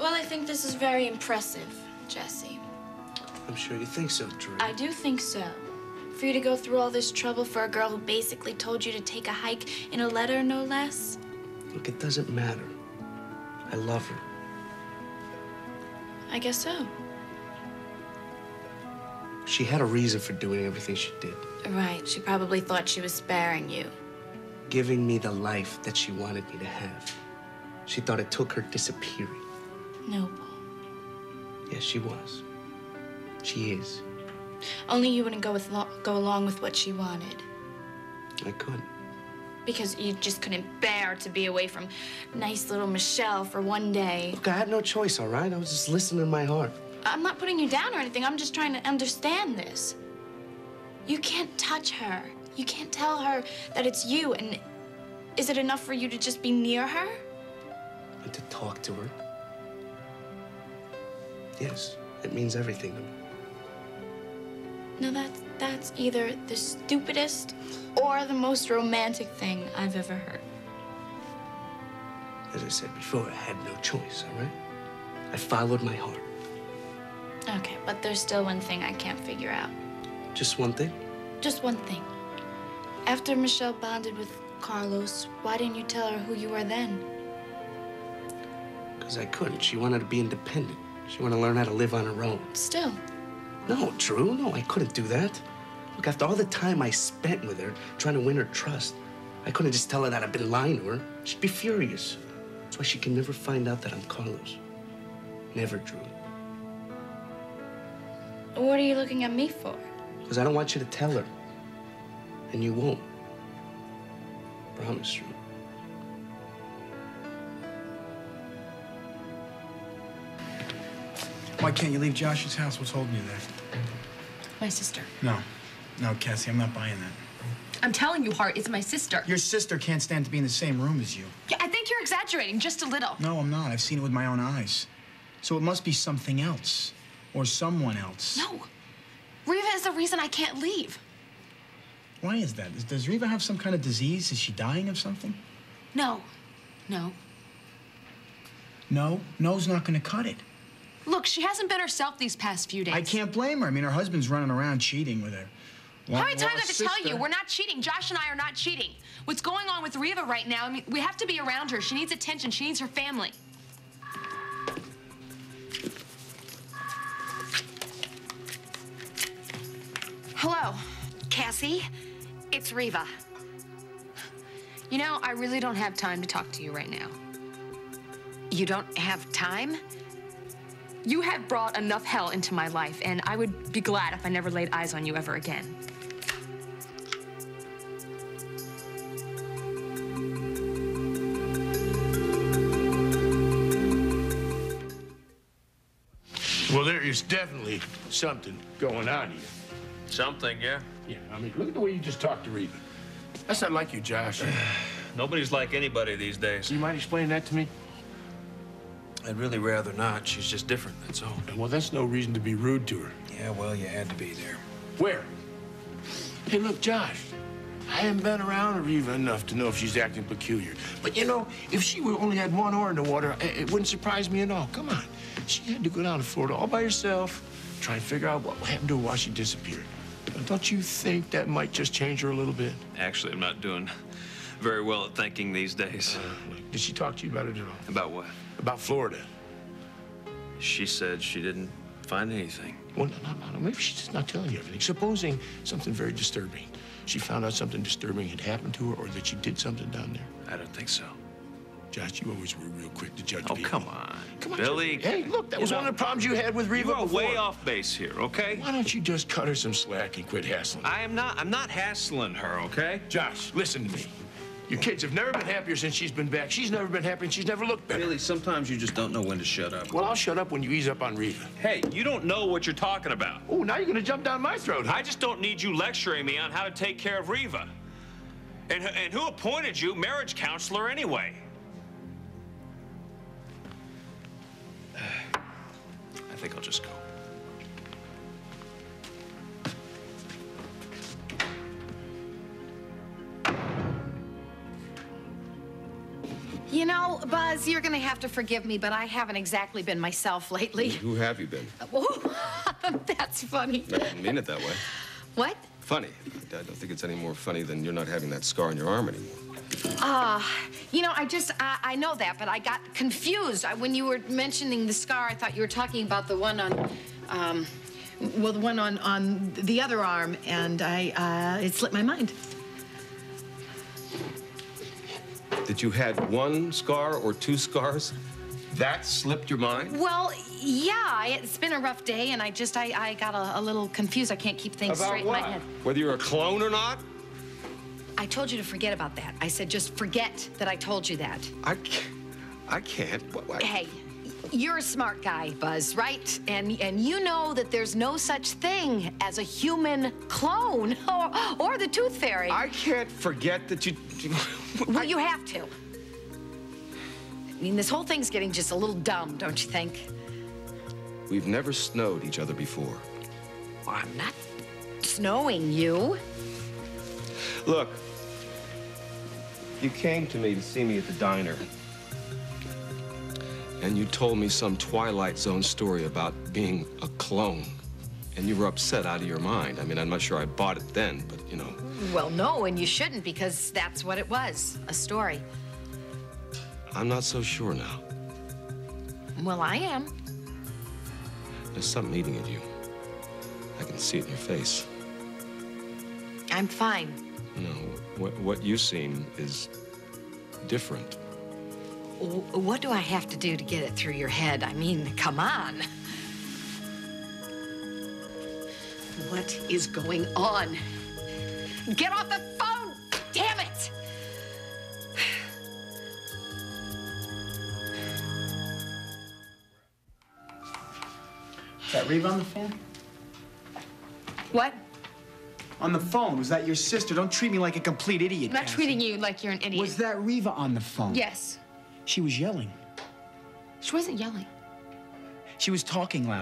Well, I think this is very impressive, Jesse. I'm sure you think so, Drew. I do think so. For you to go through all this trouble for a girl who basically told you to take a hike in a letter, no less. Look, it doesn't matter. I love her. I guess so. She had a reason for doing everything she did. Right. She probably thought she was sparing you. Giving me the life that she wanted me to have. She thought it took her disappearing. Noble. Yes, she was. She is. Only you wouldn't go along with what she wanted. I couldn't. Because you just couldn't bear to be away from nice little Michelle for one day. Look, I had no choice, all right? I was just listening to my heart. I'm not putting you down or anything. I'm just trying to understand this. You can't touch her. You can't tell her that it's you. And is it enough for you to just be near her? And to talk to her. Yes, it means everything to me. No, that's either the stupidest or the most romantic thing I've ever heard. As I said before, I had no choice, all right? I followed my heart. Okay, but there's still one thing I can't figure out. Just one thing? Just one thing. After Michelle bonded with Carlos, why didn't you tell her who you were then? Because I couldn't. She wanted to be independent. She wanted to learn how to live on her own. Still. No, Drew, no, I couldn't do that. Look, after all the time I spent with her, trying to win her trust, I couldn't just tell her that I've been lying to her. She'd be furious. That's why she can never find out that I'm Carlos. Never, Drew. What are you looking at me for? Because I don't want you to tell her. And you won't. Promise, Drew. Why can't you leave Josh's house? What's holding you there? My sister. No, Cassie, I'm not buying that. I'm telling you, Hart, it's my sister. Your sister can't stand to be in the same room as you. Yeah, I think you're exaggerating just a little. No, I'm not. I've seen it with my own eyes. So it must be something else. Or someone else. No. Riva is the reason I can't leave. Why is that? Does Riva have some kind of disease? Is she dying of something? No. No. No? No's not going to cut it. Look, she hasn't been herself these past few days. I can't blame her. I mean, her husband's running around cheating with her. How many times do I have to tell you? We're not cheating. Josh and I are not cheating. What's going on with Riva right now, I mean, we have to be around her. She needs attention. She needs her family. Hello. Cassie, it's Riva. You know, I really don't have time to talk to you right now. You don't have time? You have brought enough hell into my life, and I would be glad if I never laid eyes on you ever again. Well, there is definitely something going on here. Something, yeah. Yeah, I mean, look at the way you just talked to Rita. That's not like you, Josh. Nobody's like anybody these days. You mind explaining that to me? I'd really rather not. She's just different, that's all. Well, that's no reason to be rude to her. Yeah, well, you had to be there. Where? Hey, look, Josh. I haven't been around Riva enough to know if she's acting peculiar. But, you know, if she only had one oar in the water, it wouldn't surprise me at all. Come on. She had to go down to Florida all by herself, try and figure out what happened to her while she disappeared. Don't you think that might just change her a little bit? Actually, I'm not doing very well at thinking these days. Did she talk to you about it at all? About what? About Florida. She said she didn't find anything. Well, no. Maybe she's just not telling you everything. Supposing something very disturbing. She found out something disturbing had happened to her or that she did something down there. I don't think so. Josh, you always were real quick to judge Oh, people. come on. Come on, Billy. Hey, look, that was one of the problems you had with Riva You are before. way off base here, okay? Why don't you just cut her some slack and quit hassling her? I'm not hassling her, okay? Josh, listen to me. Your kids have never been happier since she's been back. She's never been happy and she's never looked better. Billy, sometimes you just don't know when to shut up. Well, I'll shut up when you ease up on Riva. Hey, you don't know what you're talking about. Oh, now you're gonna jump down my throat, huh? I just don't need you lecturing me on how to take care of Riva. And who appointed you marriage counselor anyway? I think I'll just go. You know, know, Buzz, you're gonna have to forgive me, but I haven't exactly been myself lately. Who have you been? That's funny. I didn't mean it that way. What? Funny. I don't think it's any more funny than you're not having that scar on your arm anymore. You know, I know that, but I got confused. When you were mentioning the scar, I thought you were talking about the one on, well, the one on the other arm, and it slipped my mind. That you had one scar or two scars? That slipped your mind? Well, yeah, it's been a rough day, and I got a little confused. I can't keep things straight in my head. Whether you're a clone or not? I told you to forget about that. I said just forget that I told you that. I can't. Hey, you're a smart guy, Buzz, right? And you know that there's no such thing as a human clone or the Tooth Fairy. I can't forget that you... Well, you have to. I mean, this whole thing's getting just a little dumb, don't you think? We've never snowed each other before. Well, I'm not snowing you. Look, you came to me to see me at the diner. And you told me some Twilight Zone story about being a clone. And you were upset out of your mind. I mean, I'm not sure I bought it then, but, you know. Well, no, and you shouldn't, because that's what it was, a story. I'm not so sure now. Well, I am. There's something eating at you. I can see it in your face. I'm fine. You know, what you seem is different. What do I have to do to get it through your head? I mean, come on. What is going on? Get off the phone! Damn it! Is that Reva on the phone? What? On the phone. Was that your sister? Don't treat me like a complete idiot, I'm not Cassie. treating you like you're an idiot. Was that Reva on the phone? Yes. She was yelling. She wasn't yelling. She was talking loud.